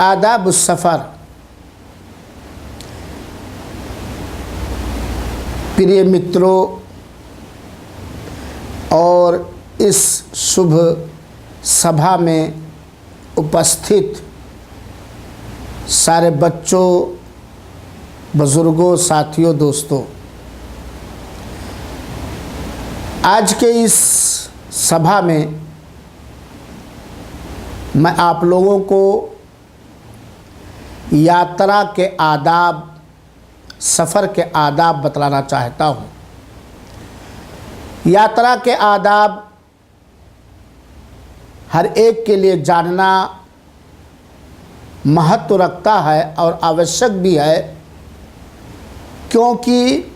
आदाब सफ़र। प्रिय मित्रों और इस शुभ सभा में उपस्थित सारे बच्चों, बुज़ुर्गों, साथियों, दोस्तों, आज के इस सभा में मैं आप लोगों को यात्रा के आदाब, सफ़र के आदाब बतलाना चाहता हूँ। यात्रा के आदाब हर एक के लिए जानना महत्व रखता है और आवश्यक भी है, क्योंकि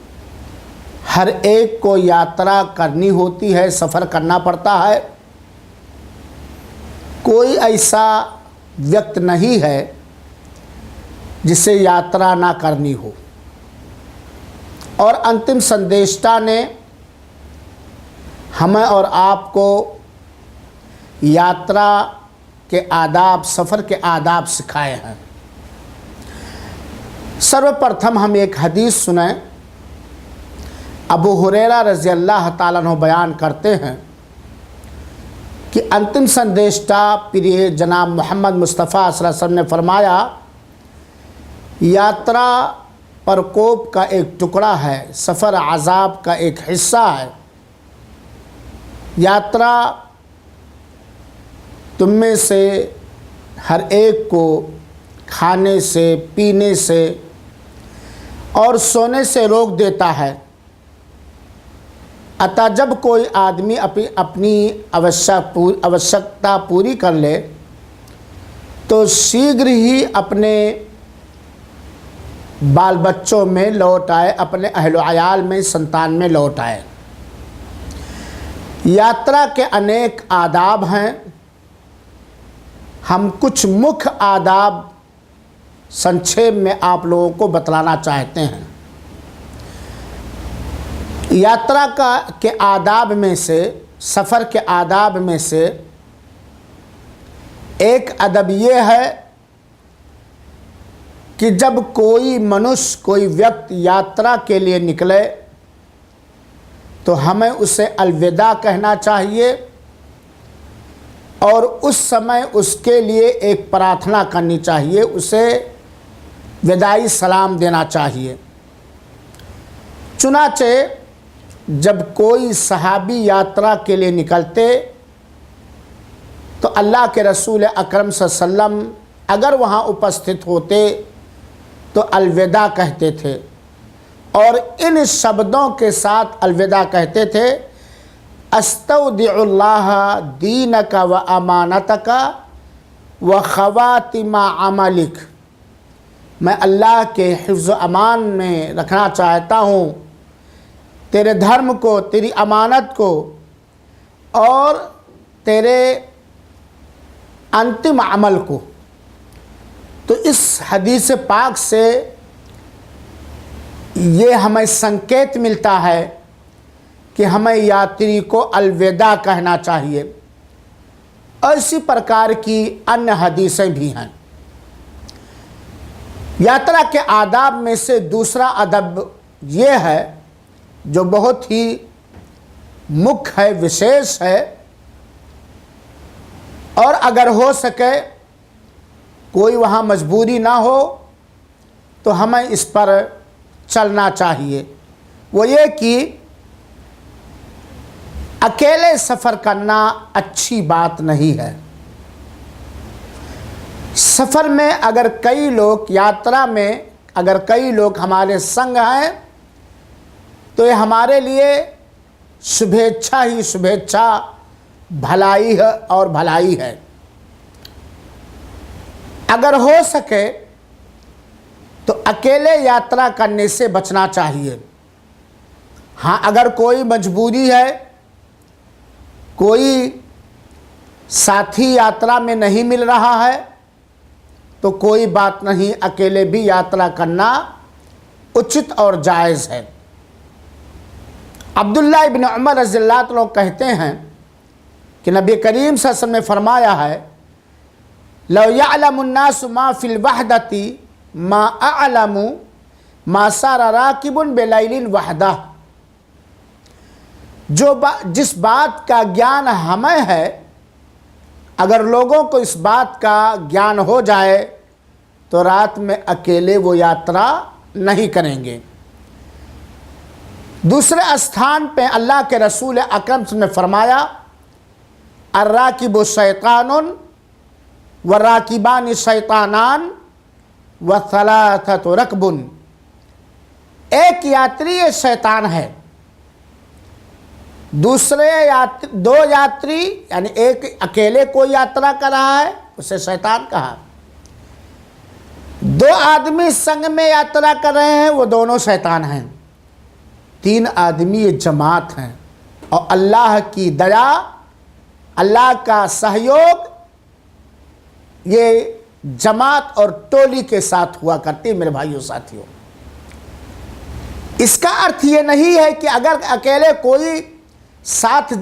हर एक को यात्रा करनी होती है, सफ़र करना पड़ता है। कोई ऐसा व्यक्ति नहीं है जिसे यात्रा ना करनी हो। और अंतिम संदेष्टा ने हमें और आपको यात्रा के आदाब, सफ़र के आदाब सिखाए हैं। सर्वप्रथम हम एक हदीस सुने। अबू हुरैरा रज़ी अल्लाह ताला अन्हु बयान करते हैं कि अंतिम संदेष्टा प्रिय जनाब मोहम्मद मुस्तफ़ा सल्लल्लाहु अलैहि वसल्लम ने फरमाया, यात्रा प्रकोप का एक टुकड़ा है, सफ़र अज़ाब का एक हिस्सा है। यात्रा तुम में से हर एक को खाने से, पीने से और सोने से रोक देता है। अतः जब कोई आदमी अपनी आवश्यकता पूरी कर ले तो शीघ्र ही अपने बाल बच्चों में लौट आए, अपने अहलो अयाल में, संतान में लौट आए। यात्रा के अनेक आदाब हैं। हम कुछ मुख्य आदाब संक्षेप में आप लोगों को बतलाना चाहते हैं। यात्रा के आदाब में से, सफ़र के आदाब में से एक अदब ये है कि जब कोई मनुष्य, कोई व्यक्ति यात्रा के लिए निकले तो हमें उसे अलविदा कहना चाहिए और उस समय उसके लिए एक प्रार्थना करनी चाहिए, उसे विदाई सलाम देना चाहिए। चुनाचे जब कोई सहाबी यात्रा के लिए निकलते तो अल्लाह के रसूल अकरम सल्लल्लाहु अलैहि वसल्लम अगर वहाँ उपस्थित होते तो अलविदा कहते थे और इन शब्दों के साथ अलविदा कहते थे: अस्तौदिउल्लाह दीनका व अमानतका व खवातिमा अमलिक। मैं अल्लाह के हिफ्ज़ अमान में रखना चाहता हूँ तेरे धर्म को, तेरी अमानत को और तेरे अंतिम अमल को। तो इस हदीस पाक से ये हमें संकेत मिलता है कि हमें यात्री को अलविदा कहना चाहिए। और इसी प्रकार की अन्य हदीसें भी हैं। यात्रा के आदाब में से दूसरा अदब ये है जो बहुत ही मुख्य है, विशेष है, और अगर हो सके कोई वहाँ मजबूरी ना हो तो हमें इस पर चलना चाहिए। वो ये कि अकेले सफ़र करना अच्छी बात नहीं है। सफ़र में अगर कई लोग, यात्रा में अगर कई लोग हमारे संग हैं तो ये हमारे लिए शुभेच्छा ही शुभेच्छा, भलाई है और भलाई है। अगर हो सके तो अकेले यात्रा करने से बचना चाहिए। हाँ, अगर कोई मजबूरी है, कोई साथी यात्रा में नहीं मिल रहा है तो कोई बात नहीं, अकेले भी यात्रा करना उचित और जायज़ है। अब्दुल्लाह इब्न उमर रज़ियल्लाहु अन्हु कहते हैं कि नबी करीम सल्लल्लाहु अलैहि वसल्लम ने फरमाया है, लौ यअलमुन्नासु मा फिल वहदती मा अअलमु मा सारा राकिबुन बिलैलिन वहदा। जिस बात का ज्ञान हमें है, अगर लोगों को इस बात का ज्ञान हो जाए तो रात में अकेले वो यात्रा नहीं करेंगे। दूसरे स्थान पे अल्लाह के रसूल अकरम ने फरमाया, अर्राकिबु शैतानुन व राकिबानी शैतानान व सलासतु रकबुन। एक यात्री ये शैतान है, दूसरे दो यात्री, यानी एक अकेले कोई यात्रा कर रहा है उसे शैतान कहा, दो आदमी संग में यात्रा कर रहे हैं वो दोनों शैतान हैं, तीन आदमी ये जमात हैं। और अल्लाह की दया, अल्लाह का सहयोग ये जमात और टोली के साथ हुआ करती। मेरे भाइयों साथियों, इसका अर्थ ये नहीं है कि अगर अकेले कोई साथ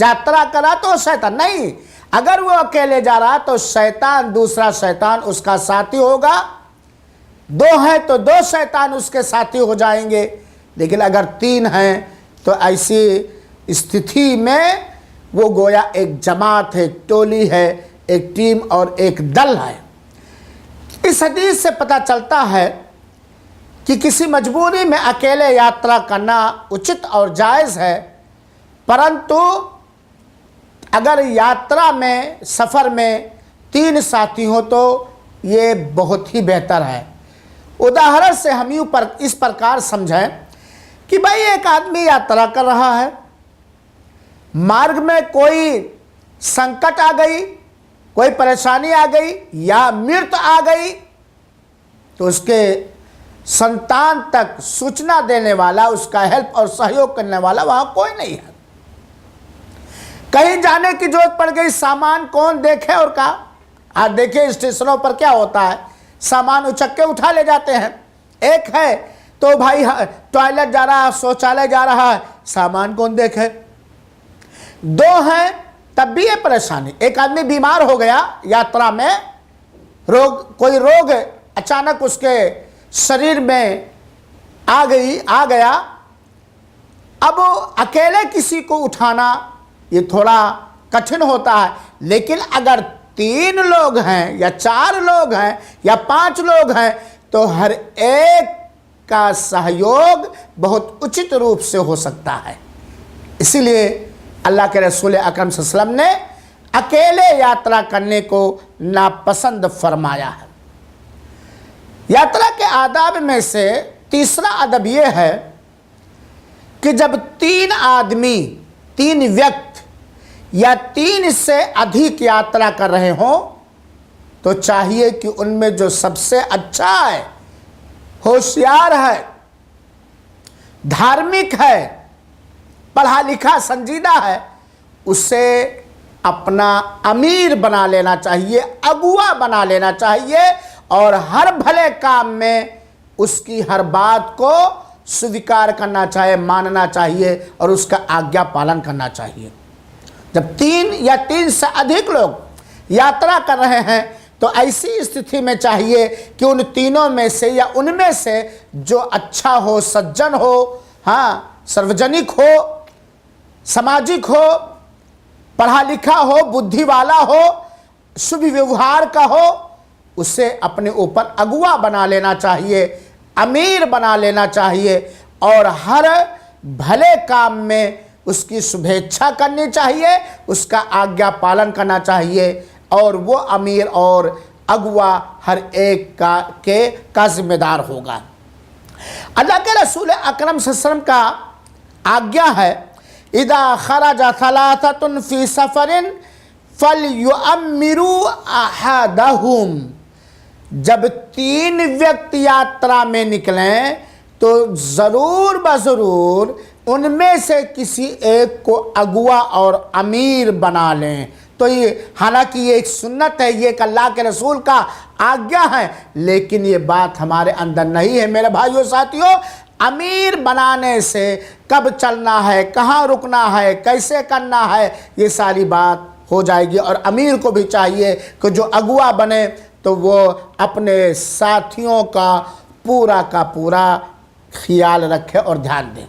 यात्रा करा तो शैतान नहीं, अगर वो अकेले जा रहा तो शैतान, दूसरा शैतान उसका साथी होगा। दो हैं तो दो शैतान उसके साथी हो जाएंगे, लेकिन अगर तीन हैं तो ऐसी स्थिति में वो गोया एक जमात है, एक टोली है, एक टीम और एक दल है। इस हदीस से पता चलता है कि किसी मजबूरी में अकेले यात्रा करना उचित और जायज़ है, परंतु अगर यात्रा में, सफ़र में तीन साथी हो तो ये बहुत ही बेहतर है। उदाहरण से हम इस प्रकार समझें कि भाई एक आदमी यात्रा कर रहा है, मार्ग में कोई संकट आ गई, कोई परेशानी आ गई या मृत्यु आ गई तो उसके संतान तक सूचना देने वाला, उसका हेल्प और सहयोग करने वाला वहाँ कोई नहीं है। कहीं जाने की जरूरत पड़ गई, सामान कौन देखे और कहा। आज देखिए स्टेशनों पर क्या होता है, सामान उचक के उठा ले जाते हैं। एक है तो भाई टॉयलेट जा रहा है, शौचालय जा रहा है, सामान कौन देखे। दो हैं तब भी ये परेशानी। एक आदमी बीमार हो गया यात्रा में, कोई रोग अचानक उसके शरीर में आ गया, अब अकेले किसी को उठाना ये थोड़ा कठिन होता है। लेकिन अगर तीन लोग हैं या चार लोग हैं या पांच लोग हैं तो हर एक का सहयोग बहुत उचित रूप से हो सकता है। इसीलिए अल्लाह के रसूल अकरम सल्लल्लाहु अलैहि वसल्लम ने अकेले यात्रा करने को नापसंद फरमाया है। यात्रा के आदाब में से तीसरा अदब यह है कि जब तीन आदमी, तीन व्यक्ति या तीन से अधिक यात्रा कर रहे हों तो चाहिए कि उनमें जो सबसे अच्छा है, होशियार है, धार्मिक है, पढ़ा लिखा संजीदा है, उसे अपना अमीर बना लेना चाहिए, अगुआ बना लेना चाहिए और हर भले काम में उसकी हर बात को स्वीकार करना चाहिए, मानना चाहिए और उसका आज्ञा पालन करना चाहिए। जब 3 या 3 से अधिक लोग यात्रा कर रहे हैं तो ऐसी स्थिति में चाहिए कि उन तीनों में से या उनमें से जो अच्छा हो, सज्जन हो, हाँ, सार्वजनिक हो, सामाजिक हो, पढ़ा लिखा हो, बुद्धि वाला हो, शुभ व्यवहार का हो, उसे अपने ऊपर अगुवा बना लेना चाहिए, अमीर बना लेना चाहिए और हर भले काम में उसकी शुभेच्छा करनी चाहिए, उसका आज्ञा पालन करना चाहिए और वो अमीर और अगुवा हर एक का जिम्मेदार होगा। अल्लाह के रसूल अकरम सल्लल्लाहु अलैहि वसल्लम का आज्ञा है, इदा खराजा सलासतुन फी सफरिन फलयुअम्मिरू अहदहुम, जब 3 व्यक्ति यात्रा में निकलें तो ज़रूर बज़रूर उनमें से किसी एक को अगुवा और अमीर बना लें। तो ये हालांकि ये एक सुन्नत है, ये एक अल्लाह के रसूल का आज्ञा है, लेकिन ये बात हमारे अंदर नहीं है। मेरे भाइयों साथियों, अमीर बनाने से कब चलना है, कहाँ रुकना है, कैसे करना है, ये सारी बात हो जाएगी। और अमीर को भी चाहिए कि जो अगुवा बने तो वो अपने साथियों का पूरा ख्याल रखे और ध्यान दे।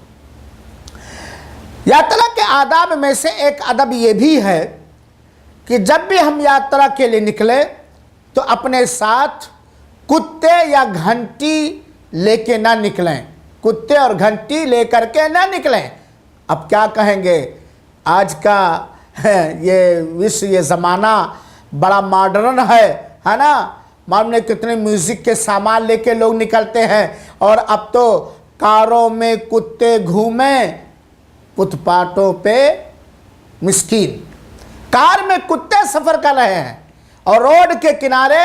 यात्रा के आदाब में से एक अदब ये भी है कि जब भी हम यात्रा के लिए निकले तो अपने साथ कुत्ते या घंटी लेके ना निकलें, कुत्ते और घंटी लेकर के ना निकलें। अब क्या कहेंगे, आज का ये विश्व, ये ज़माना बड़ा मॉडर्न है ना। मालूम नहीं कितने म्यूज़िक के सामान लेके लोग निकलते हैं और अब तो कारों में कुत्ते घूमें, फुटपाथों पे मिस्कीन, कार में कुत्ते सफ़र कर रहे हैं और रोड के किनारे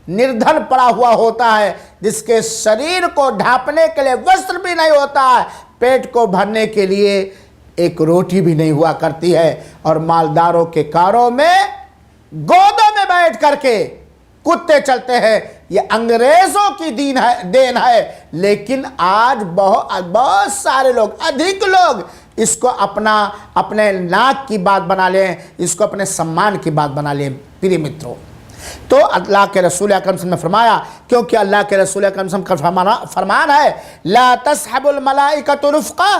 निर्धन पड़ा हुआ होता है जिसके शरीर को ढांपने के लिए वस्त्र भी नहीं होता है, पेट को भरने के लिए एक रोटी भी नहीं हुआ करती है और मालदारों के कारों में गोदों में बैठ करके कुत्ते चलते हैं। ये अंग्रेज़ों की देन है, लेकिन आज बहुत सारे लोग, अधिक लोग इसको अपने नाक की बात बना लें, इसको अपने सम्मान की बात बना लें। प्रिय मित्रों, तो अल्लाह के रसूल अकरम सल्लल्लाहु अलैहि वसल्लम ने फरमाया, क्योंकि अल्लाह के रसूल अकरम सल्लल्लाहु अलैहि वसल्लम का फरमान है, ला तस्हबुल मलाइकतु रुफ़क़ा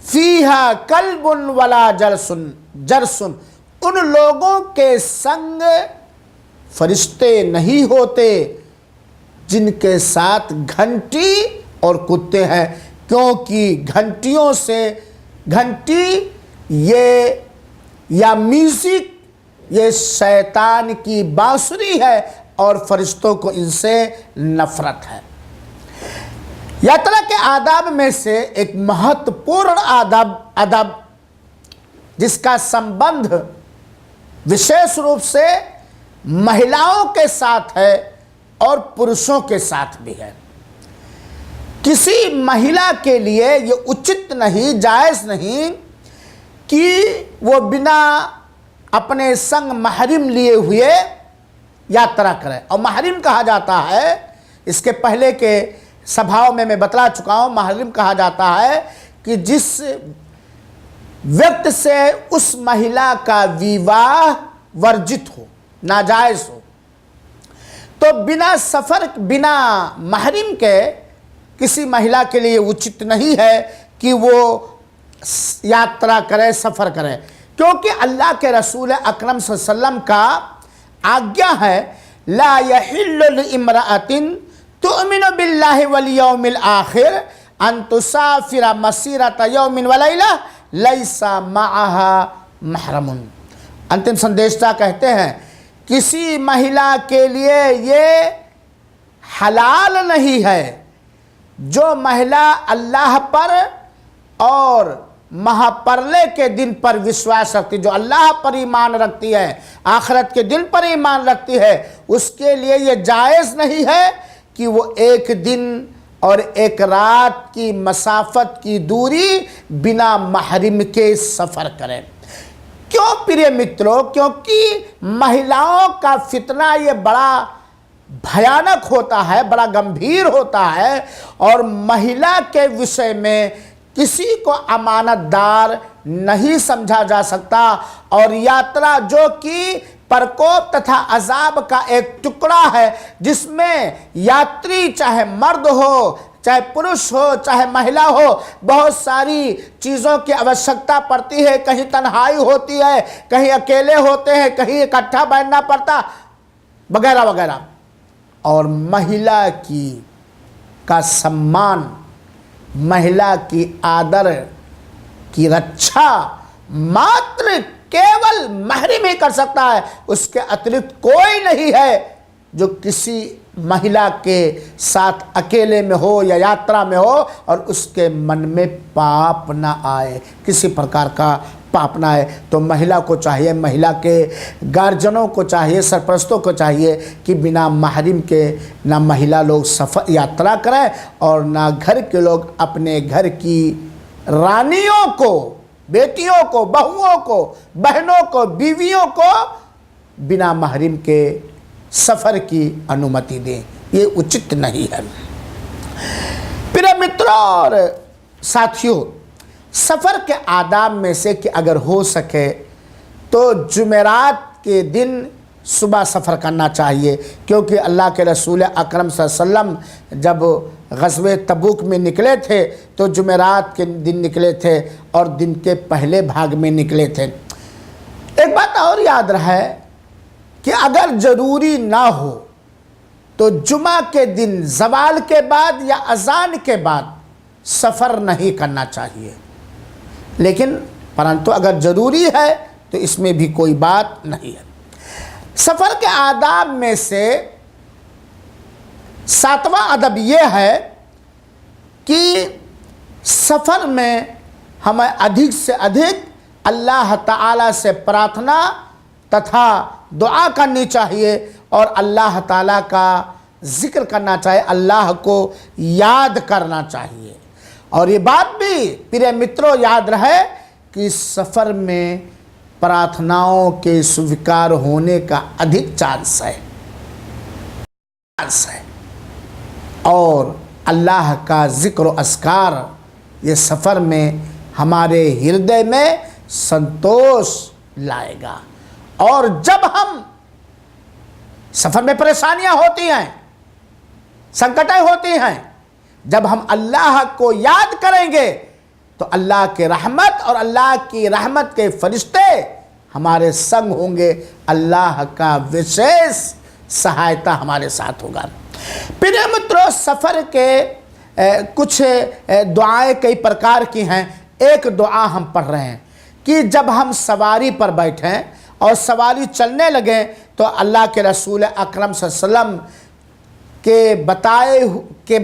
फ़ीहा कल्बुन वला जरसुन, उन लोगों के संग फरिश्ते नहीं होते जिनके साथ घंटी और कुत्ते हैं, क्योंकि घंटी ये या म्यूजिक ये शैतान की बांसुरी है और फरिश्तों को इनसे नफरत है। यात्रा के आदाब में से एक महत्वपूर्ण अदब जिसका संबंध विशेष रूप से महिलाओं के साथ है और पुरुषों के साथ भी है। किसी महिला के लिए ये उचित नहीं, जायज़ नहीं कि वो बिना अपने संग महरिम लिए हुए यात्रा करे। और महरिम कहा जाता है, इसके पहले के सभाओं में मैं बतला चुका हूँ, महरिम कहा जाता है कि जिस व्यक्ति से उस महिला का विवाह वर्जित हो, नाजायज़ हो, तो बिना महरिम के किसी महिला के लिए उचित नहीं है कि वो यात्रा करे, सफ़र करे, क्योंकि अल्लाह के रसूल अकरम सल्लल्लाहु अलैहि वसल्लम का आज्ञा है, ला यहिल्लु लिइम्रअतिन तुअमिनु बिल्लाहि वल यौमिल आखिर अन तुसाफिरा मसीरता यौमिन व लैला लैसा मअहा महरमुन। अंतिम संदेशता कहते हैं, किसी महिला के लिए ये हलाल नहीं है जो महिला अल्लाह पर और महापरले के दिन पर विश्वास रखती, जो अल्लाह पर ईमान रखती है, आखिरत के दिन पर ईमान रखती है, उसके लिए ये जायज़ नहीं है कि वो एक दिन और एक रात की मसाफत की दूरी बिना महरिम के सफ़र करें। क्यों प्रिय मित्रों? क्योंकि महिलाओं का फितना ये बड़ा भयानक होता है, बड़ा गंभीर होता है और महिला के विषय में किसी को अमानतदार नहीं समझा जा सकता। और यात्रा जो कि प्रकोप तथा अजाब का एक टुकड़ा है, जिसमें यात्री चाहे मर्द हो, चाहे पुरुष हो, चाहे महिला हो, बहुत सारी चीज़ों की आवश्यकता पड़ती है। कहीं तन्हाई होती है, कहीं अकेले होते हैं, कहीं इकट्ठा बैठना पड़ता, वगैरह वगैरह। और महिला का सम्मान, महिला की आदर की रक्षा मात्र केवल महरम ही कर सकता है। उसके अतिरिक्त कोई नहीं है जो किसी महिला के साथ अकेले में हो या यात्रा में हो और उसके मन में पाप ना आए, किसी प्रकार का पाप ना आए। तो महिला को चाहिए, महिला के गार्जियनों को चाहिए, सरपरस्तों को चाहिए कि बिना महरम के ना महिला लोग सफ़र यात्रा करें और ना घर के लोग अपने घर की रानियों को, बेटियों को, बहुओं को, बहनों को, बीवियों को बिना महरम के सफ़र की अनुमति दें। ये उचित नहीं है। प्रिय मित्रों और साथियों, सफ़र के आदाब में से कि अगर हो सके तो जुमेरात के दिन सुबह सफ़र करना चाहिए, क्योंकि अल्लाह के रसूल अकरम सल्लल्लाहु अलैहि वसल्लम जब ग़ज़वे तबूक में निकले थे तो जुमेरात के दिन निकले थे और दिन के पहले भाग में निकले थे। एक बात और याद रहे कि अगर ज़रूरी ना हो तो जुमा के दिन ज़वाल के बाद या अज़ान के बाद सफ़र नहीं करना चाहिए, लेकिन परंतु अगर ज़रूरी है तो इसमें भी कोई बात नहीं है। सफ़र के आदाब में से 7वां अदब यह है कि सफ़र में हमें अधिक से अधिक अल्लाह ताला से प्रार्थना तथा दुआ करनी चाहिए और अल्लाह ताला का ज़िक्र करना चाहिए, अल्लाह को याद करना चाहिए। और ये बात भी प्रिय मित्रों याद रहे कि सफ़र में प्रार्थनाओं के स्वीकार होने का अधिक चांस है और अल्लाह का ज़िक्र व अस्कार ये सफ़र में हमारे हृदय में संतोष लाएगा। और जब हम सफ़र में परेशानियां होती हैं, संकटें होती हैं, जब हम अल्लाह को याद करेंगे तो अल्लाह के रहमत और अल्लाह की रहमत के फरिश्ते हमारे संग होंगे, अल्लाह का विशेष सहायता हमारे साथ होगा। प्रिय मित्रों, सफ़र के कुछ दुआएं कई प्रकार की हैं। एक दुआ हम पढ़ रहे हैं कि जब हम सवारी पर बैठें और सवारी चलने लगे तो अल्लाह के रसूल अकरम सल्लल्लाहु अलैहि वसल्लम के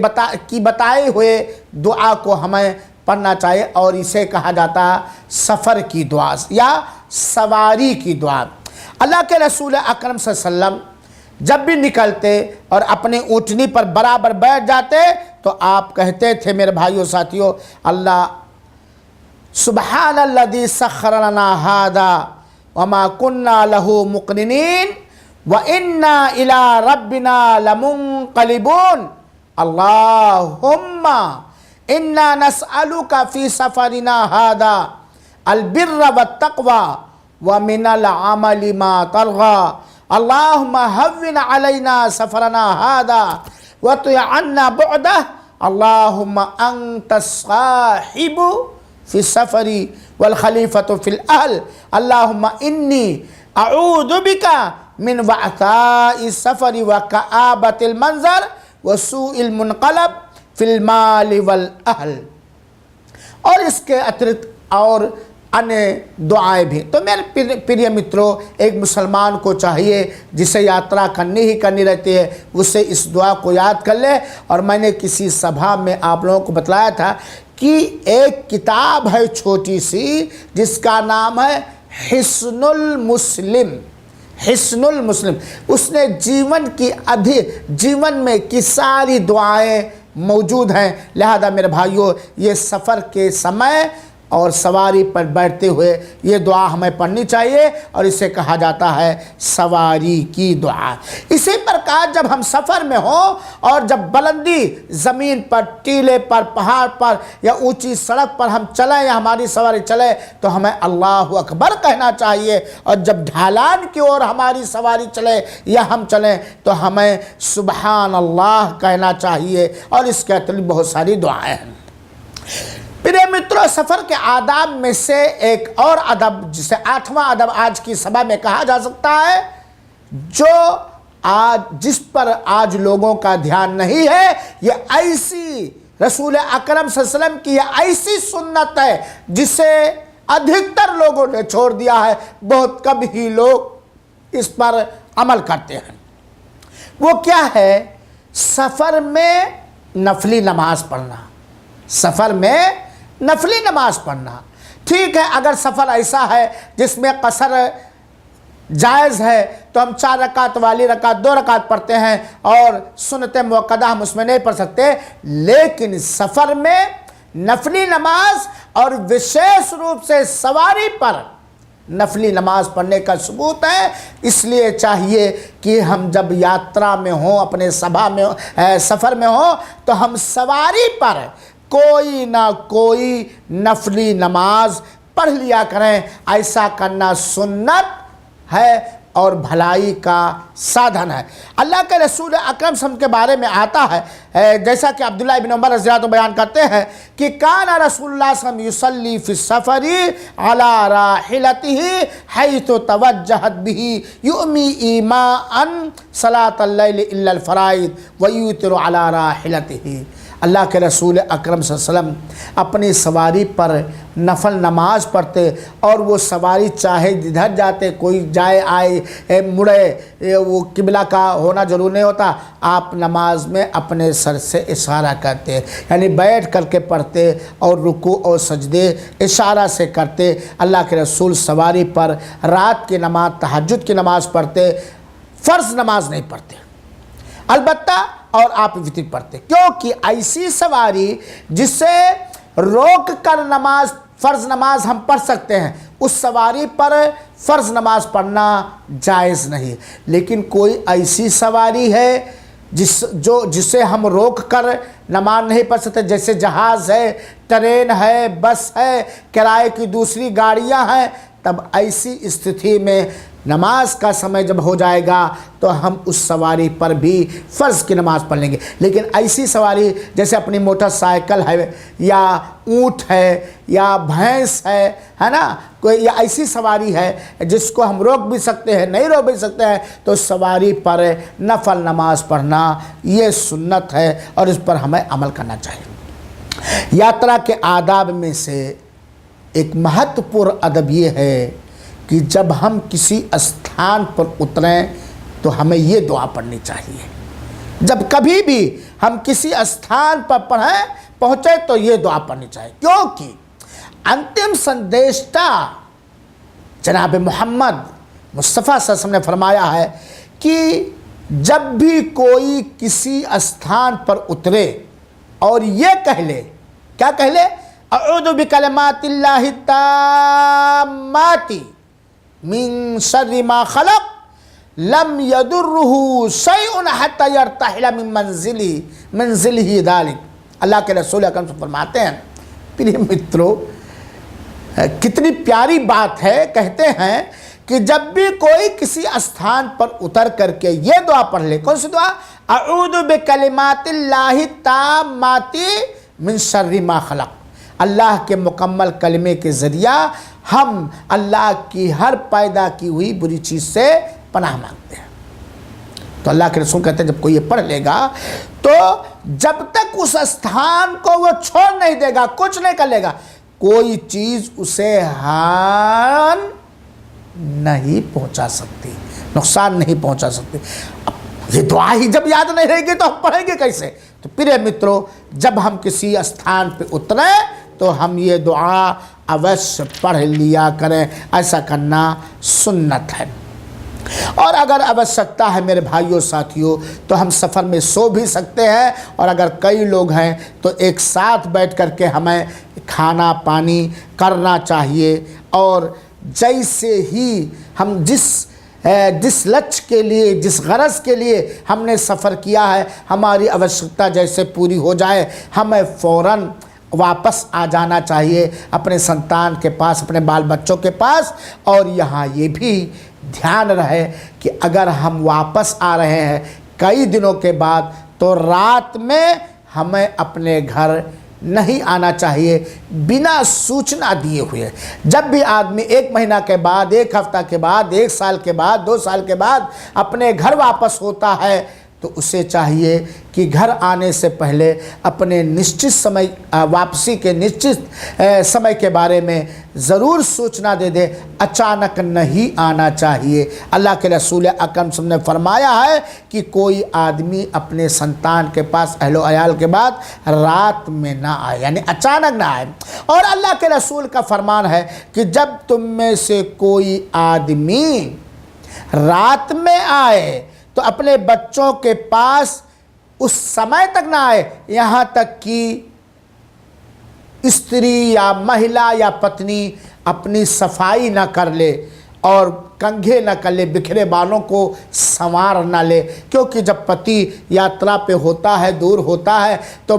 बताए हुए दुआ को हमें पढ़ना चाहिए और इसे कहा जाता है सफ़र की दुआ या सवारी की दुआ। अल्लाह के रसूल अकरम सल्लल्लाहु अलैहि वसल्लम जब भी निकलते और अपनी ऊँटनी पर बराबर बैठ जाते तो आप कहते थे, मेरे भाइयों साथियों, अल्लाह सुब्हानल्लज़ी सख़्ख़र लना हादा वमा कुन्ना लहू मुक़रिनीन व इन्ना इला रब्बिना लमुनक़लिबून अल्लाहुम्मा इन्ना नस्अलुका फ़ी सफ़रिना हादा अलबिर्र वत्तक़वा व मिनल अमलि मा तर्ग़ा अल्लाहुम्मा हव्विन अलैना सफ़रना हादा व तुअन्ना बुअदह अल्लाहुम्मा अंतस साहिबु फ़ी सफ़री वल खलीफ़तु फ़िल अहल अल्लाहुम्मा इन्नी अऊज़ु बिका मिन वअताइ सफ़री व कआबतिल मंज़र व सूइल मुनक़लब फ़िल माल वल अहल। और इसके अतिरिक्त और अन्य दुआएं भी। तो मेरे प्रिय मित्रों, एक मुसलमान को चाहिए जिसे यात्रा करनी ही करनी रहती है, उसे इस दुआ को याद कर ले। और मैंने किसी सभा में आप लोगों को बताया था कि एक किताब है छोटी सी जिसका नाम है हिस्नुल मुस्लिम। हिस्नुल मुस्लिम, उसने जीवन में की सारी दुआएं मौजूद हैं। लिहाजा मेरे भाइयों, ये सफ़र के समय और सवारी पर बैठते हुए ये दुआ हमें पढ़नी चाहिए और इसे कहा जाता है सवारी की दुआ। इसी प्रकार जब हम सफ़र में हो और जब बुलंदी ज़मीन पर, टीले पर, पहाड़ पर या ऊंची सड़क पर हम चलें या हमारी सवारी चले तो हमें अल्लाहु अकबर कहना चाहिए, और जब ढलान की ओर हमारी सवारी चले या हम चलें तो हमें सुबहान अल्लाह कहना चाहिए। और इसके अतिरिक्त बहुत सारी दुआएं हैं। प्रिय मित्रों, सफ़र के आदाब में से एक और अदब जिसे 8वां अदब आज की सभा में कहा जा सकता है, जिस पर आज लोगों का ध्यान नहीं है, ये ऐसी रसूल अकरम सल्लल्लाहु अलैहि वसल्लम की ऐसी सुन्नत है जिसे अधिकतर लोगों ने छोड़ दिया है। बहुत कम ही लोग इस पर अमल करते हैं। वो क्या है? सफ़र में नफली नमाज पढ़ना। सफ़र में नफली नमाज पढ़ना ठीक है। अगर सफ़र ऐसा है जिसमें कसर जायज़ है तो हम 4 रकात वाली रकात 2 रकात पढ़ते हैं और सुन्नत मुअक्कदा हम उसमें नहीं पढ़ सकते। लेकिन सफ़र में नफली नमाज और विशेष रूप से सवारी पर नफली नमाज पढ़ने का सबूत है। इसलिए चाहिए कि हम जब यात्रा में हों, अपने सफ़र में हो, तो हम सवारी पर कोई ना कोई नफली नमाज पढ़ लिया करें। ऐसा करना सुन्नत है और भलाई का साधन है। अल्लाह के रसूल अकरम सल्लल्लाहु के बारे में आता है, जैसा कि अब्दुल्लाह इब्न उमर रज़ियल्लाहु अन्हु बयान करते हैं कि काना रसूलुल्लाह सल्लल्लाहु अलैहि वसल्लम युसल्ली फी सफरी अला राहिलतिही हैतु तवज्जहत बिही युमी ईमान सलातल लैल इल्ला अल फराइद व युतिरु अला राहिलतिही। अल्लाह के रसूल अकरम सल्लल्लाहु अलैहि वसल्लम अपनी सवारी पर नफल नमाज पढ़ते और वो सवारी चाहे जिधर जाते, कोई जाए आए मुड़े, वो किबला का होना जरूर नहीं होता। आप नमाज में अपने सर से इशारा करते, यानी बैठ करके पढ़ते और रुकू और सजदे इशारा से करते। अल्लाह के रसूल सवारी पर रात की नमाज, तहज्जुद की नमाज पढ़ते, फ़र्ज़ नमाज नहीं पढ़ते अलबत्ता, और आप वितर पढ़ते, क्योंकि ऐसी सवारी जिसे रोक कर नमाज, फ़र्ज़ नमाज हम पढ़ सकते हैं, उस सवारी पर फ़र्ज़ नमाज पढ़ना जायज़ नहीं। लेकिन कोई ऐसी सवारी है जिसे हम रोक कर नमाज नहीं पढ़ सकते, जैसे जहाज़ है, ट्रेन है, बस है, किराए की दूसरी गाड़ियां हैं, तब ऐसी स्थिति में नमाज का समय जब हो जाएगा तो हम उस सवारी पर भी फ़र्ज़ की नमाज़ पढ़ लेंगे। लेकिन ऐसी सवारी जैसे अपनी मोटरसाइकिल है या ऊँट है या भैंस है ना, कोई या ऐसी सवारी है जिसको हम रोक भी सकते हैं, नहीं रोक भी सकते हैं, तो सवारी पर नफल नमाज पढ़ना ये सुन्नत है और इस पर हमें अमल करना चाहिए। यात्रा के आदाब में से एक महत्वपूर्ण अदब ये है कि जब हम किसी स्थान पर उतरें तो हमें ये दुआ पढ़नी चाहिए। जब कभी भी हम किसी स्थान पर पहुँचे तो ये दुआ पढ़नी चाहिए, क्योंकि अंतिम संदेशता जनाब मोहम्मद मुस्तफ़ा सल्लल्लाहु अलैहि वसल्लम ने फरमाया है कि जब भी कोई किसी स्थान पर उतरे और ये कह ले, क्या कह ले? अऊज़ु बिकलिमातिल्लाहि ताम्माति मिन शर्रि मा खलक़ लम यदुर्रुहु शैउन हत्ता यरतहिला मिन मंज़िलिही ज़ालिक। अल्लाह के रसूल अकरम फरमाते हैं, प्रिय मित्रों, कितनी प्यारी बात है। कहते हैं कि जब भी कोई किसी स्थान पर उतर करके ये दुआ पढ़ ले, कौन सी दुआ? अऊज़ु बिकलिमातिल्लाहि ताम्माति मिन शर्रि मा खलक़। अल्लाह के मुकम्मल कलमे के ज़रिया हम अल्लाह की हर पैदा की हुई बुरी चीज़ से पनाह मांगते हैं। तो अल्लाह के रसूल कहते हैं जब कोई ये पढ़ लेगा तो जब तक उस स्थान को वो छोड़ नहीं देगा, कुछ नहीं कर लेगा, कोई चीज़ उसे हानि नहीं पहुंचा सकती, नुकसान नहीं पहुंचा सकती। अब ये दुआ ही जब याद नहीं रहेगी तो हम पढ़ेंगे कैसे? तो प्रिय मित्रों, जब हम किसी स्थान पे उतरे तो हम ये दुआ अवश्य पढ़ लिया करें, ऐसा करना सुन्नत है। और अगर आवश्यकता है मेरे भाइयों साथियों तो हम सफ़र में सो भी सकते हैं, और अगर कई लोग हैं तो एक साथ बैठ कर के हमें खाना पानी करना चाहिए। और जैसे ही हम जिस लक्ष्य के लिए, जिस गरज के लिए हमने सफ़र किया है, हमारी आवश्यकता जैसे पूरी हो जाए हमें फ़ौरन वापस आ जाना चाहिए अपने संतान के पास, अपने बाल बच्चों के पास। और यहाँ ये भी ध्यान रहे कि अगर हम वापस आ रहे हैं कई दिनों के बाद तो रात में हमें अपने घर नहीं आना चाहिए बिना सूचना दिए हुए। जब भी आदमी 1 महीना के बाद, 1 हफ्ता के बाद, 1 साल के बाद, 2 साल के बाद अपने घर वापस होता है तो उसे चाहिए कि घर आने से पहले अपने निश्चित समय, वापसी के निश्चित समय के बारे में ज़रूर सूचना दे दे, अचानक नहीं आना चाहिए। अल्लाह के रसूल अकरम सल्लल्लाहु अलैहि वसल्लम ने फरमाया है कि कोई आदमी अपने संतान के पास अहलो अयाल के बाद रात में ना आए, यानी अचानक ना आए। और अल्लाह के रसूल का फरमान है कि जब तुम में से कोई आदमी रात में आए तो अपने बच्चों के पास उस समय तक ना आए यहाँ तक कि स्त्री या महिला या पत्नी अपनी सफाई ना कर ले और कंघे न कर ले, बिखरे बालों को संवार न ले। क्योंकि जब पति यात्रा पे होता है, दूर होता है, तो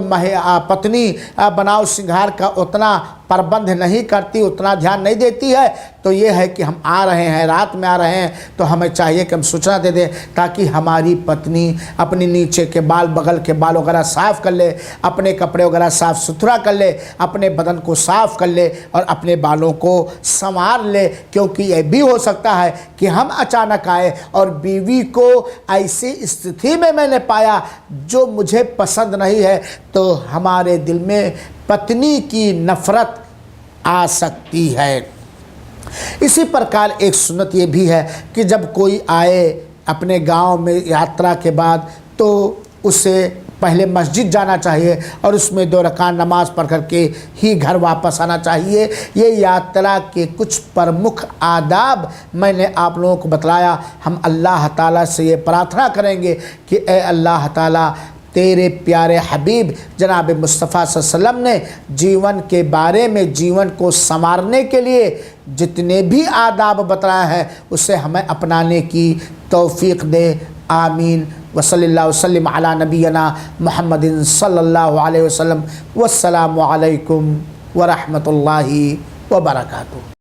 पत्नी बनाव श्रृंगार का उतना प्रबंध नहीं करती, उतना ध्यान नहीं देती है। तो ये है कि हम आ रहे हैं, रात में आ रहे हैं, तो हमें चाहिए कि हम सूचना दे दें ताकि हमारी पत्नी अपने नीचे के बाल, बगल के बाल वगैरह साफ़ कर ले, अपने कपड़े वगैरह साफ़ सुथरा कर ले, अपने बदन को साफ़ कर ले और अपने बालों को संवार ले। क्योंकि ये भी हो सकता है कि हम अचानक आए और बीवी को ऐसी स्थिति में मैंने पाया जो मुझे पसंद नहीं है, तो हमारे दिल में पत्नी की नफ़रत आ सकती है। इसी प्रकार एक सुन्नत ये भी है कि जब कोई आए अपने गांव में यात्रा के बाद तो उसे पहले मस्जिद जाना चाहिए और उसमें 2 रकात नमाज पढ़ कर के ही घर वापस आना चाहिए। ये यात्रा के कुछ प्रमुख आदाब मैंने आप लोगों को बतलाया। हम अल्लाह ताला से ये प्रार्थना करेंगे कि ए अल्लाह ताला, तेरे प्यारे हबीब जनाब मुस्तफ़ा सल्लल्लाहु अलैहि वसल्लम ने जीवन के बारे में, जीवन को संवारने के लिए जितने भी आदाब बताया है उसे हमें अपनाने की तौफीक दे। आमीन। वसल्लल्लाहु वसल्लम अला नबीना मुहम्मदिन सल्लल्लाहु अलैहि वसल्लम। वस्सलामु अलैकुम व रहमतुल्लाहि व बरकातुहू।